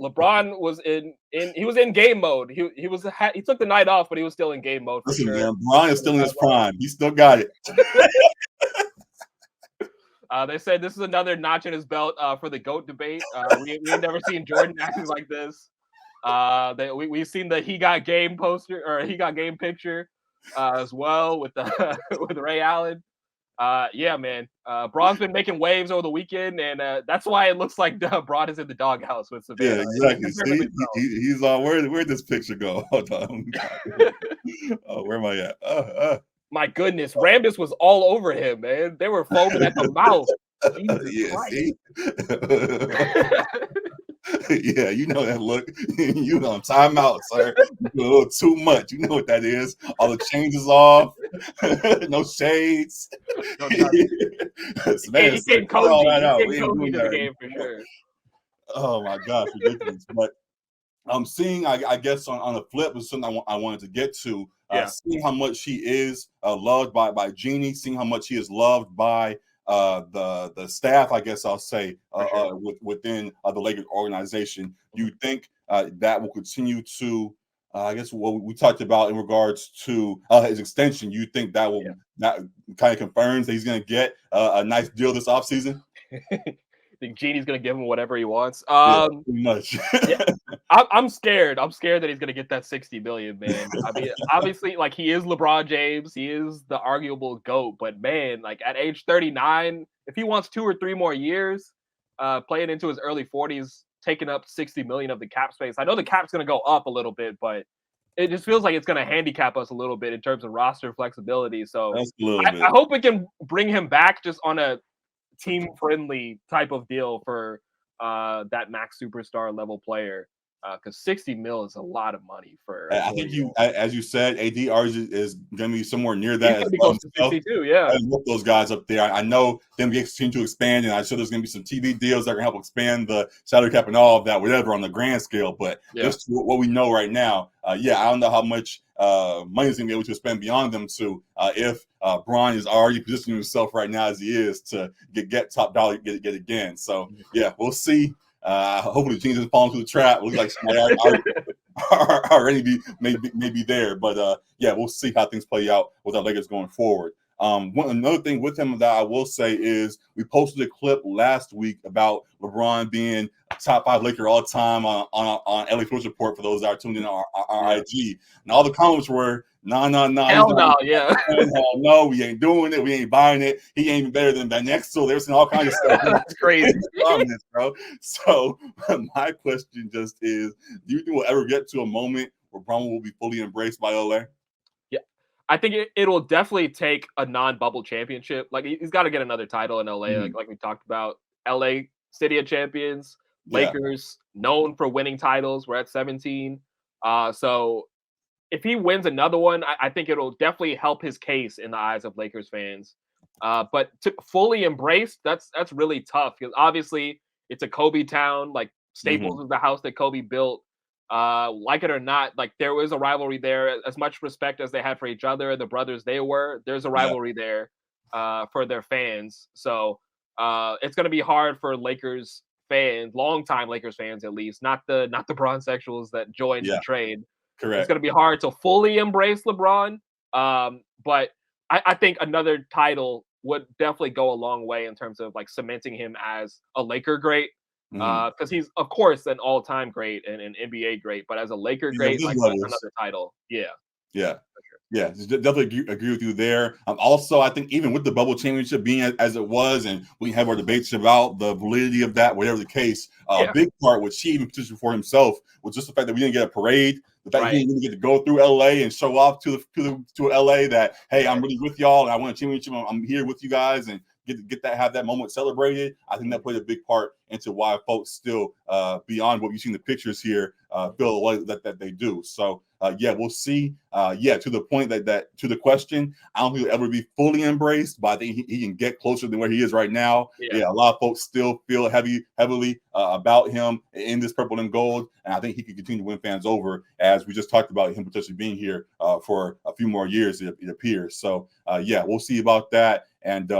LeBron was in game mode. He took the night off, but he was still in game mode for Listen, sure. man, LeBron is still in his prime. He still got it. They said this is another notch in his belt for the GOAT debate. We never seen Jordan acting like this. We've seen the he got game poster or he got game picture as well with the with Ray Allen. Yeah, man. Braun's been making waves over the weekend, and that's why it looks like Braun is in the doghouse with Savannah. Yeah, exactly. See, he's all where'd this picture go? Hold on. Oh, where am I at? My goodness, Rambus was all over him, man. They were foaming at the mouth. Yeah, see? Yeah, you know that look. You know, timeout, sir. You a little too much. You know what that is. All the changes off. No shades. Man, he came cozy. He came cozy to the game for sure. Oh my gosh, ridiculous. But I'm seeing, I guess, on the flip is something I wanted to get to. Seeing how much he is loved by Jeannie, seeing how much he is loved by the staff, I guess I'll say, within the Lakers organization. Do you think that will continue to, I guess, what we talked about in regards to his extension? You think that will that kind of confirms that he's going to get a nice deal this offseason? I think Genie's going to give him whatever he wants. Pretty much. I'm scared. I'm scared that he's going to get that $60 million, man. I mean, obviously, like, he is LeBron James. He is the arguable GOAT. But, man, like, at age 39, if he wants 2 or 3 more years, playing into his early 40s, taking up $60 million of the cap space. I know the cap's going to go up a little bit, but it just feels like it's going to handicap us a little bit in terms of roster flexibility. So I hope we can bring him back just on a team-friendly type of deal for that max superstar level player, because $60 million is a lot of money for. I think as you said, AD is going to be somewhere near that. He's going to be close to 62, yeah. With those guys up there, I know them continue to expand, and I'm sure there's going to be some TV deals that are going to help expand the salary cap and all of that, whatever on the grand scale. But just what we know right now, I don't know how much money is going to be able to spend beyond them two if Bron is already positioning himself right now as he is to get top dollar, get again. So we'll see. Hopefully, Gene doesn't fall into the trap. It looks like somebody already maybe there, but we'll see how things play out with our Lakers going forward. Another thing with him that I will say is we posted a clip last week about LeBron being a top 5 Laker all time on LA Sports Report for those that are tuned in on our IG. And all the comments were, no. Hell no, Hell no, we ain't doing it. We ain't buying it. He ain't even better than Van Exel. They're saying all kinds of stuff. That's crazy. Bro. So my question just is, do you think we'll ever get to a moment where LeBron will be fully embraced by LA? I think it'll definitely take a non-bubble championship. Like, he's got to get another title in LA, like we talked about. LA, City of Champions, Lakers, known for winning titles. We're at 17. So if he wins another one, I think it'll definitely help his case in the eyes of Lakers fans. But to fully embrace, that's really tough, because obviously it's a Kobe town. Like, Staples is the house that Kobe built. Like it or not, like, there was a rivalry there. As much respect as they had for each other, the brothers there's a rivalry there for their fans. So it's going to be hard for Lakers fans, longtime Lakers fans at least, not the bronsexuals that joined the trade. Correct. It's going to be hard to fully embrace LeBron. But I think another title would definitely go a long way in terms of, like, cementing him as a Laker great. Because he's, of course, an all-time great and an NBA great, but as a Laker great, like, another title. Definitely agree with you there. Also, I think even with the bubble championship being as it was, and we have our debates about the validity of that, whatever the case, a big part, which he even petitioned for himself, was just the fact that we didn't get a parade, the fact that he didn't get to go through LA and show off to LA that, hey, I'm really with y'all and I want a championship. I'm here with you guys, and have that moment celebrated. I think that played a big part into why folks still, beyond what you see in the pictures here, feel the way that they do. So we'll see. To the point that to the question, I don't think he'll ever be fully embraced, but I think he can get closer than where he is right now. A lot of folks still feel heavily about him in this purple and gold, and I think he can continue to win fans over, as we just talked about him potentially being here for a few more years, it appears. So we'll see about that. And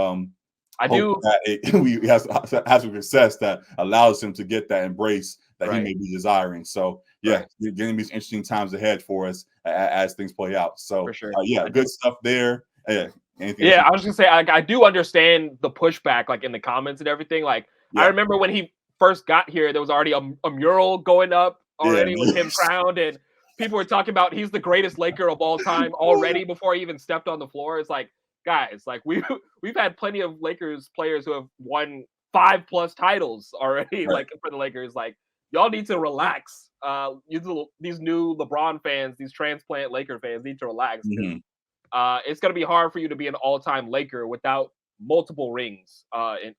we have some success that allows him to get that embrace that he may be desiring. So yeah, going to be interesting times ahead for us as things play out. So for sure. good stuff there. Yeah, I was gonna say I do understand the pushback, like in the comments and everything. Like I remember when he first got here, there was already a mural going up already with him crowned, and people were talking about he's the greatest Laker of all time already before he even stepped on the floor. It's like, guys, like we've had plenty of Lakers players who have won 5+ titles already, like for the Lakers. Like y'all need to relax. These new LeBron fans, these transplant Laker fans need to relax. It's going to be hard for you to be an all-time Laker without multiple rings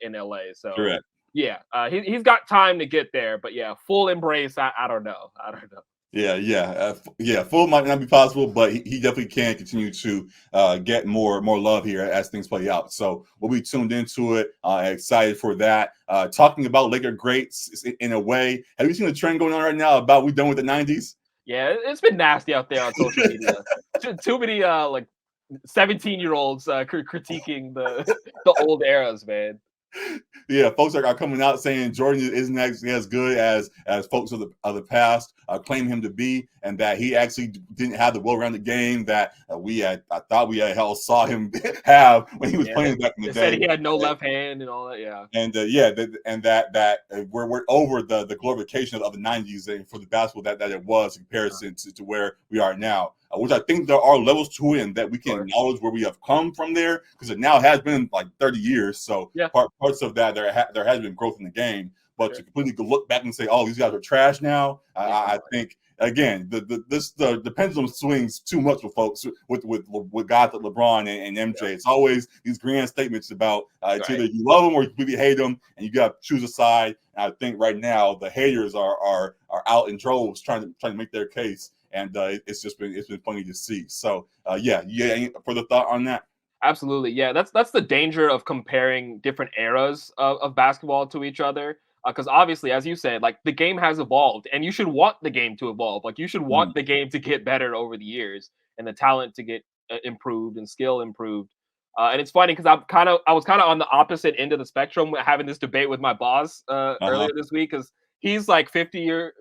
in LA. So, he's got time to get there. But, full embrace, I don't know. Full might not be possible, but he definitely can continue to get more love here as things play out. So we'll be tuned into it. Excited for that. Talking about Laker greats in a way. Have you seen the trend going on right now about we done with the 90s? Yeah, it's been nasty out there on social media. Too many 17-year-olds critiquing the old eras, man. Yeah, folks are coming out saying Jordan isn't actually as good as folks of the past claim him to be, and that he actually didn't have the well-rounded game that I thought we saw him have when he was playing back in the day. Said he had no left hand and all that. Yeah, and that we're over the glorification of the 90s for the basketball that it was in comparison to where we are now. Which I think there are levels to it and that we can acknowledge where we have come from there, because it now has been like 30 years. So parts of that, there has been growth in the game. But to completely look back and say, oh, these guys are trash now, I think, again, the pendulum swings too much with folks, with guys like LeBron and MJ. It's always these grand statements about it's either you love them or you hate them, and you got to choose a side. And I think right now the haters are out in droves trying to make their case. And it's been funny to see. So any further thought on that? Absolutely, yeah. That's the danger of comparing different eras of basketball to each other. Because obviously, as you said, like the game has evolved, and you should want the game to evolve. Like you should want the game to get better over the years, and the talent to get improved and skill improved. And it's funny because I was kind of on the opposite end of the spectrum, having this debate with my boss earlier this week, because he's like 50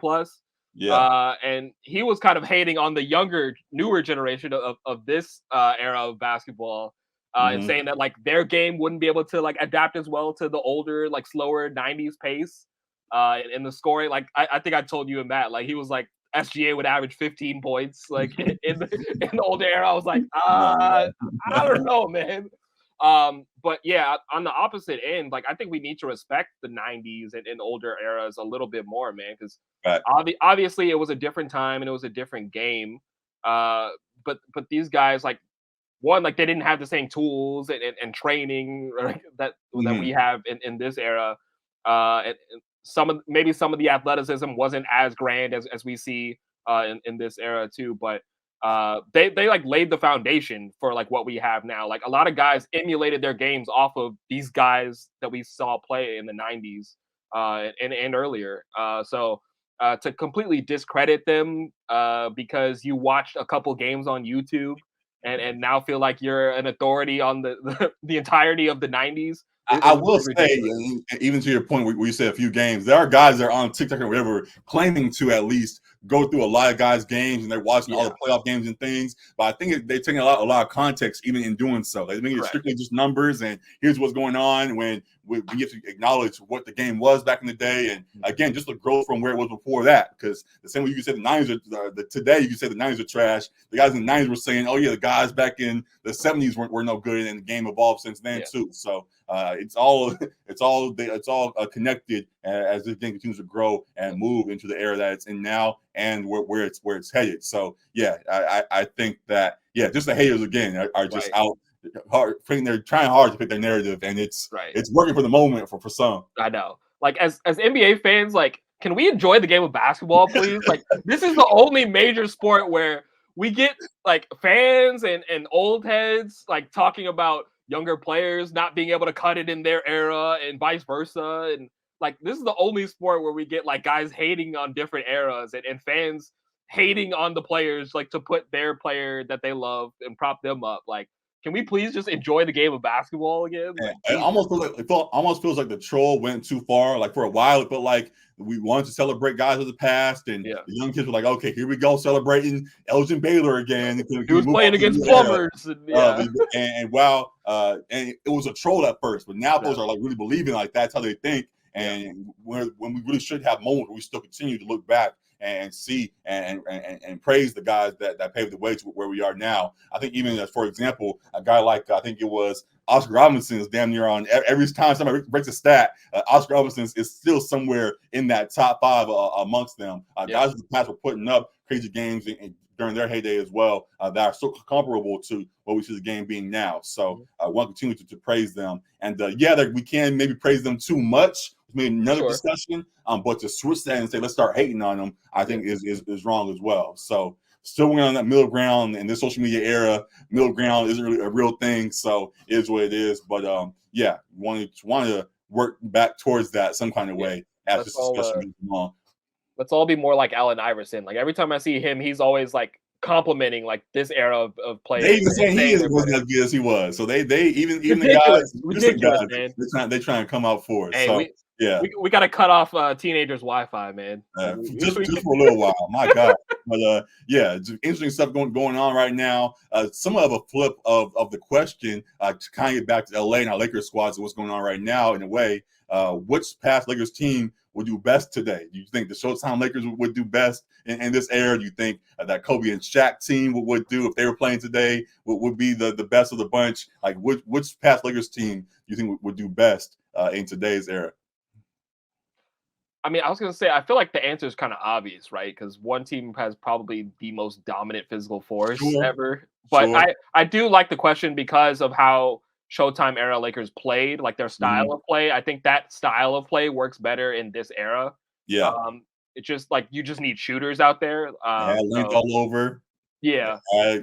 plus. And he was kind of hating on the newer generation of this era of basketball, and saying that like their game wouldn't be able to like adapt as well to the older, like slower 90s pace in the scoring. Like I think I told you and Matt, like he was like SGA would average 15 points like in the older era. I was like, I don't know, man. But yeah, on the opposite end, like I think we need to respect the 90s and older eras a little bit more, man, because obviously it was a different time and it was a different game. But these guys, like, one, like they didn't have the same tools and training that we have in this era. And some of the athleticism wasn't as grand as we see in this era too, but they like laid the foundation for like what we have now. Like a lot of guys emulated their games off of these guys that we saw play in the 90s and earlier. So to completely discredit them because you watched a couple games on YouTube and now feel like you're an authority on the entirety of the 90s. I will say, even to your point where you said a few games, there are guys that are on TikTok or whatever claiming to at least go through a lot of guys' games and they're watching all the playoff games and things. But I think they're taking a lot of context even in doing so. They think it's strictly just numbers and here's what's going on when we get to acknowledge what the game was back in the day. And again, just the growth from where it was before that. Because the same way you said the 90s are today, you said the 90s are trash. The guys in the 90s were saying, oh yeah, the guys back in the 70s were no good, and the game evolved since then too. So it's all connected as this game continues to grow and move into the era that it's in now and where it's headed. So yeah, I think that just the haters again are just out hard, they're trying hard to pick their narrative, and it's working for the moment for some. I know. Like as NBA fans, like, can we enjoy the game of basketball, please? Like this is the only major sport where we get like fans and old heads like talking about younger players not being able to cut it in their era and vice versa. And like this is the only sport where we get like guys hating on different eras and fans hating on the players like to put their player that they love and prop them up. Like, can we please just enjoy the game of basketball again? Like, it almost feels like the troll went too far. Like for a while, it felt like we wanted to celebrate guys of the past, and the young kids were like, "Okay, here we go, celebrating Elgin Baylor again." He was playing against plumbers, and wow, and it was a troll at first, but now folks are like really believing like that's how they think. And when we really should have moments where we still continue to look back and see and praise the guys that paved the way to where we are now. I think even as, for example, a guy like I think it was Oscar Robinson is damn near on every time somebody breaks a stat. Oscar Robinson is still somewhere in that top 5 amongst them. Guys in the past were putting up crazy games during their heyday as well that are so comparable to what we see the game being now. So I want to continue to praise them. And we can maybe praise them too much. Maybe another discussion, but to switch that and say let's start hating on them, I think is wrong as well. So still working on that middle ground in this social media era. Middle ground isn't really a real thing, so it is what it is. But want to work back towards that some kind of way as this discussion moves along. Let's all be more like Allen Iverson. Like every time I see him, he's always like complimenting like this era of players. They even say he wasn't as good as he was. So they even the guys, they try and come out for us. Hey, so we got to cut off teenagers' Wi-Fi, man. Just for a little while. My God. But interesting stuff going on right now. Somewhat of a flip of the question to kind of get back to LA and our Lakers squads and what's going on right now in a way. Which past Lakers team would do best today? Do you think the Showtime Lakers would do best in this era? Do you think that Kobe and Shaq team would do if they were playing today? Would be the best of the bunch? Like which past Lakers team do you think would do best in today's era? I mean, I was going to say, I feel like the answer is kind of obvious, right? Because one team has probably the most dominant physical force ever. But I do like the question because of how Showtime era Lakers played, like their style of play. I think that style of play works better in this era. Yeah. It's just like you just need shooters out there. Length all over. Yeah.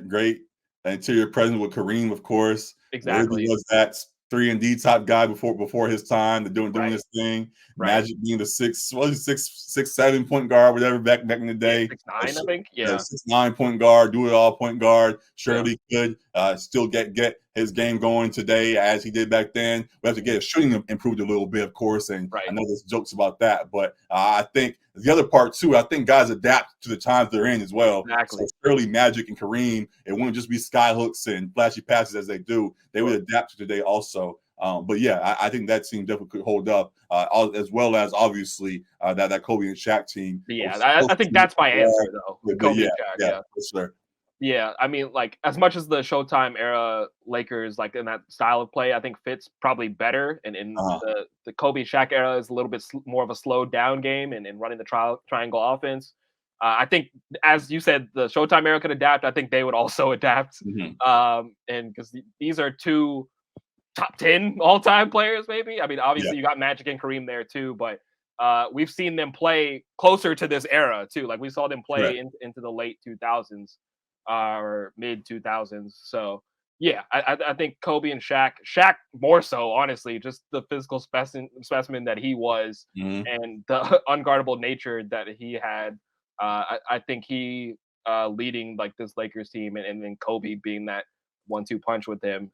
Great interior presence with Kareem, of course. Exactly. Was that 3-and-D top guy before his time, doing this thing. Magic being the 6'7" point guard, whatever back in the day. 6'9", I think. 6'9" point guard, do it all point guard. Surely could still get his game going today as he did back then. We have to get his shooting improved a little bit, of course, and I know there's jokes about that, but I think the other part too, I think guys adapt to the times they're in as well. Exactly. So surely Magic and Kareem, it wouldn't just be sky hooks and flashy passes as they do. They would adapt to today also. But I think that team definitely could hold up, as well as obviously that Kobe and Shaq team. Yeah, I think that's my answer though. Kobe and Shaq, for sure. Yeah, I mean, like as much as the Showtime era Lakers, like in that style of play, I think fits probably better. And in the Kobe Shaq era is a little bit more of a slowed down game and running the triangle offense. I think, as you said, the Showtime era could adapt. I think they would also adapt. And because these are two top 10 all-time players, maybe. I mean, obviously you got Magic and Kareem there too, but we've seen them play closer to this era too. Like we saw them play into the late 2000s. Or mid 2000s. So I think Kobe and Shaq more so, honestly, just the physical specimen that he was and the unguardable nature that he had. I think he leading like this Lakers team and then Kobe being that 1-2 punch with him.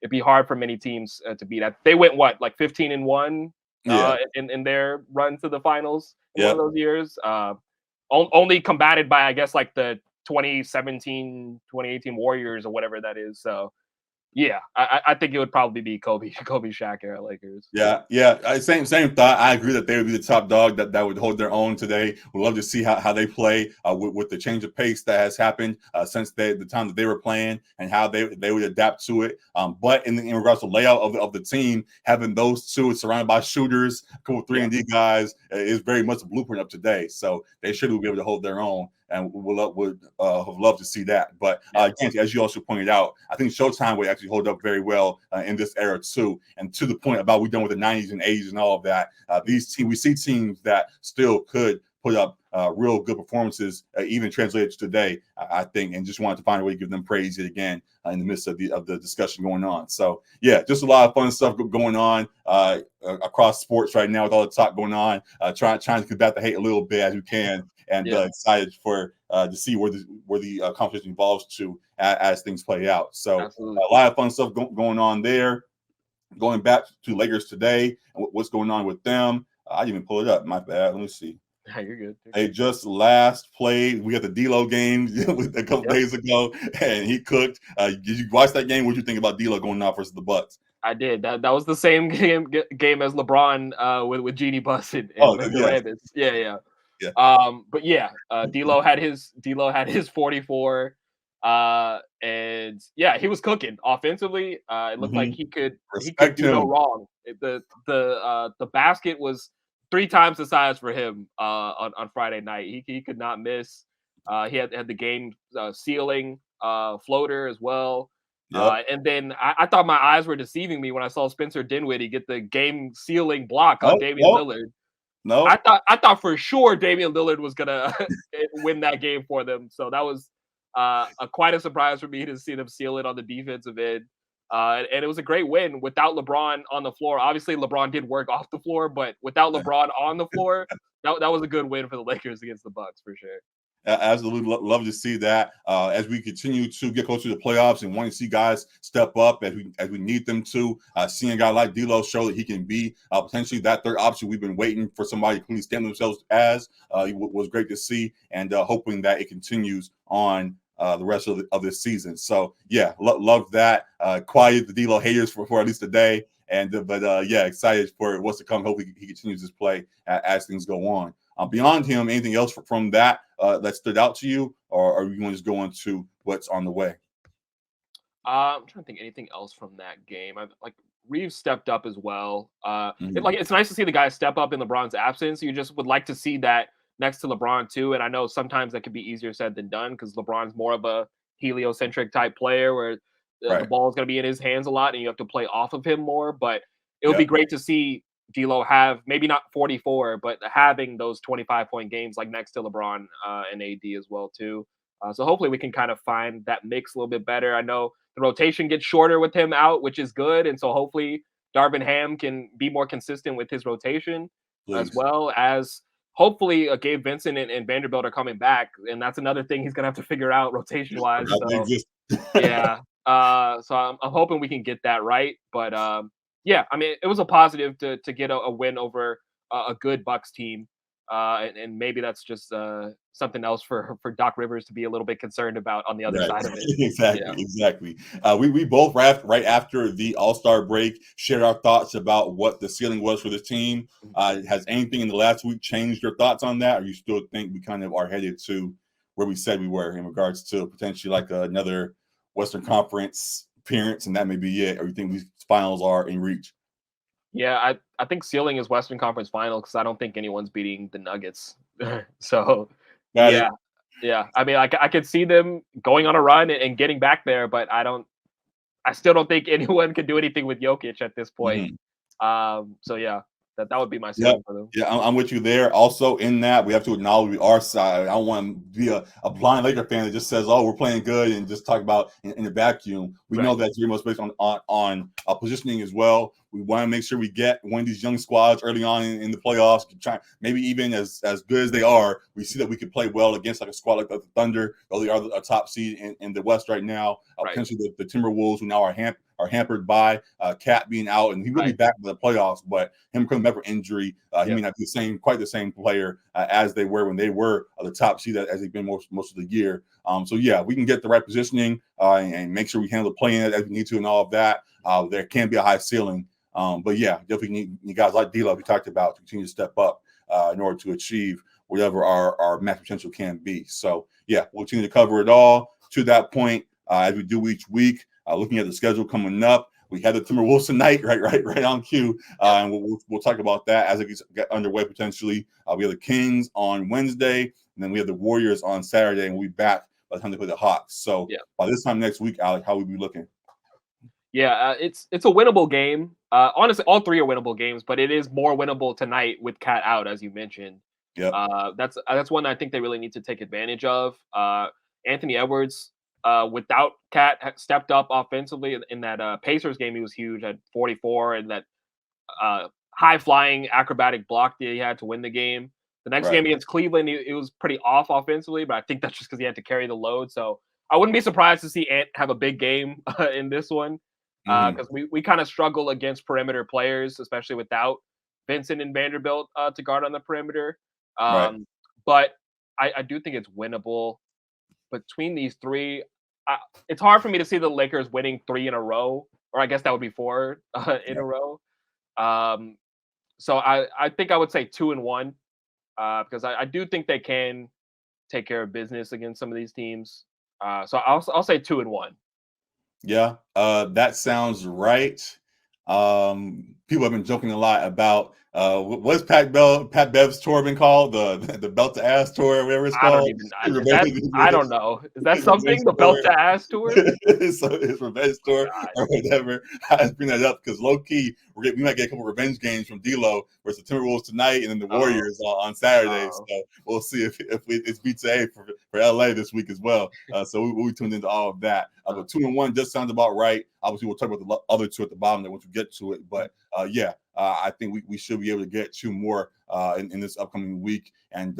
It'd be hard for many teams to beat that. They went like 15-1 in their run to the finals in one of those years. Only combated by, I guess, like the 2017, 2018 Warriors or whatever that is. So I think it would probably be Kobe Shaq era Lakers. Same thought. I agree that they would be the top dog that would hold their own today. We'd love to see how they play with the change of pace that has happened since the time that they were playing and how they would adapt to it. But in regards to layout of the team, having those two surrounded by shooters, a couple 3-and-D guys is very much the blueprint of today. So they should be able to hold their own. And would have loved to see that. But again, as you also pointed out, I think Showtime would actually hold up very well in this era too. And to the point about we done with the 90s and 80s and all of that, we see teams that still could put up real good performances, even translated to today, I think, and just wanted to find a way to give them praise yet again in the midst of the discussion going on. So, just a lot of fun stuff going on across sports right now with all the talk going on, trying to combat the hate a little bit as we can, and excited for to see where the competition evolves to as things play out. So Absolutely. a lot of fun stuff going on there. Going back to Lakers today and what's going on with them. I didn't even pull it up. My bad. Let me see. Yeah, you're good. They just last played. We got the D'Lo game a couple days ago, and he cooked. Did you watch that game? What did you think about D'Lo going out versus the Bucks? I did. That was the same game as LeBron with Genie Bus and the Yes. Rabbits. Yeah. Yeah. But yeah, D'Lo had his 44. And yeah, he was cooking offensively. It looked like he could Respect do no him. wrong. The basket was 3 times the size for him on Friday night. He could not miss. He had the game ceiling floater as well. Yep. And then I thought my eyes were deceiving me when I saw Spencer Dinwiddie get the game sealing block on Damian Lillard. No. I thought for sure Damian Lillard was gonna win that game for them. So that was quite a surprise for me to see them seal it on the defensive end. And it was a great win without LeBron on the floor. Obviously, LeBron did work off the floor, but without LeBron on the floor, that was a good win for the Lakers against the Bucks for sure. Absolutely love to see that as we continue to get closer to the playoffs and want to see guys step up as we need them to. Seeing a guy like D'Lo show that he can be potentially that third option we've been waiting for somebody to clearly stand themselves as was great to see, and hoping that it continues on the rest of this season. So yeah, love that. Quiet the D'Lo haters for at least a day, and yeah, excited for what's to come. Hopefully he continues his play as things go on. Beyond him, anything else from that that stood out to you, or are you going to just go into what's on the way? I'm trying to think anything else from that game. Like Reeves stepped up as well. Mhm. It's nice to see the guys step up in LeBron's absence. You just would like to see that next to LeBron too. And I know sometimes that could be easier said than done because LeBron's more of a heliocentric type player where the Right. ball is going to be in his hands a lot and you have to play off of him more. But it would Yeah. be great to see D'Lo have maybe not 44, but having those 25-point games like next to LeBron and AD as well too. So hopefully we can kind of find that mix a little bit better. I know the rotation gets shorter with him out, which is good, and so hopefully Darvin Ham can be more consistent with his rotation, as Please. well as hopefully Gabe Vincent and Vanderbilt are coming back, and that's another thing he's gonna have to figure out rotation wise. Forgot they So exist. yeah, so I'm hoping we can get that right. But yeah, I mean, it was a positive to get a win over a good Bucks team, and maybe that's just something else for Doc Rivers to be a little bit concerned about on the other Right. side of it. Yeah. Exactly. We both right after the All-Star break shared our thoughts about what the ceiling was for this team. Has anything in the last week changed your thoughts on that, or you still think we kind of are headed to where we said we were in regards to potentially like another Western Conference appearance, and that may be it, or you think these finals are in reach? Yeah, I think ceiling is Western Conference Final because I don't think anyone's beating the Nuggets. So, Got it. yeah, yeah. I mean, I could see them going on a run and getting back there, but I still don't think anyone could do anything with Jokic at this point. Mhm. So yeah, that would be my Yep. ceiling for them. Yeah, I'm with you there. Also, in that, we have to acknowledge we are side. I don't want to be a blind Laker fan that just says, "Oh, we're playing good," and just talk about in a vacuum. We know Right. that's very much based on positioning as well. We want to make sure we get one of these young squads early on in the playoffs. Try maybe even as good as they are, we see that we could play well against like a squad like the Thunder, though they are a top seed in the West right now. Right. Potentially the Timberwolves, who now are hampered by Cat being out, and he will be Right. back for the playoffs. But him coming back from injury, he may Yep. not be quite the same player as they were when they were the top seed as they've been most of the year. So yeah, we can get the right positioning and make sure we handle the play-in as we need to, and all of that. There can be a high ceiling, but yeah, definitely need guys like D'Lo we talked about to continue to step up in order to achieve whatever our max potential can be. So yeah, we'll continue to cover it all to that point as we do each week. Looking at the schedule coming up, we had the Timberwolves tonight, right on cue, and we'll talk about that as it gets underway potentially. We have the Kings on Wednesday, and then we have the Warriors on Saturday, and we'll be back by the time they play the Hawks. So Yeah. by this time next week, Alec, how will we be looking? Yeah, it's a winnable game. Honestly, all 3 are winnable games, but it is more winnable tonight with Cat out, as you mentioned. Yep. That's one I think they really need to take advantage of. Anthony Edwards, without Cat, stepped up offensively in that Pacers game. He was huge at 44, and that high flying acrobatic block that he had to win the game. The next Right. game against Cleveland, it was pretty off offensively, but I think that's just because he had to carry the load. So I wouldn't be surprised to see Ant have a big game in this one because we kind of struggle against perimeter players, especially without Vincent and Vanderbilt to guard on the perimeter. Right. But I do think it's winnable between these three. It's hard for me to see the Lakers winning 3 in a row, or I guess that would be 4 in a row. So I think I would say 2-1 because I do think they can take care of business against some of these teams. So I'll say 2-1. Yeah, that sounds right. People have been joking a lot about what's Pat Bev's tour been called? The belt to ass tour, or whatever it's I don't called. even. I don't know. Is that His revenge something? The tour. belt to ass tour? So his revenge Oh tour God. or whatever. I just bring that up because low key we might get a couple revenge games from D'Lo versus the Timberwolves tonight and then the Oh, Warriors on Saturday. oh, So we'll see if it's beats A for LA this week as well. So we'll be tuned into all of that. But 2-1 just sounds about right. Obviously, we'll talk about the other two at the bottom there once we get to it. But I think we should be able to get 2 more in this upcoming week, and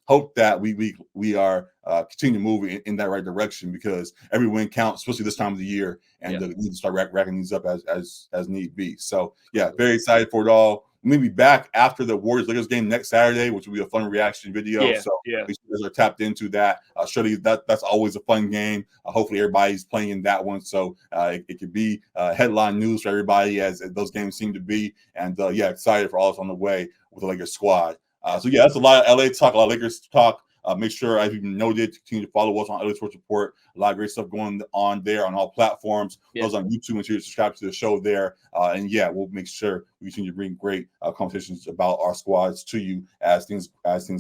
hope that we are continue to move in that right direction because every win counts, especially this time of the year, and we need to start racking these up as need be. So very excited for it all. We'll be back after the Warriors Lakers game next Saturday, which will be a fun reaction video. So make sure you guys are tapped into that. Surely that's always a fun game. Hopefully everybody's playing in that one, so it could be headline news for everybody as those games seem to be. And excited for all us on the way with the Lakers squad. So that's a lot of LA talk, a lot of Lakers talk. Make sure, as you noted, continue to follow us on LA Sports Report. A lot of great stuff going on there on all platforms. Those on YouTube, make sure you subscribe to the show there. And we'll make sure we continue to bring great conversations about our squads to you as things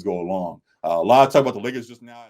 go along. A lot of talk about the Lakers just now.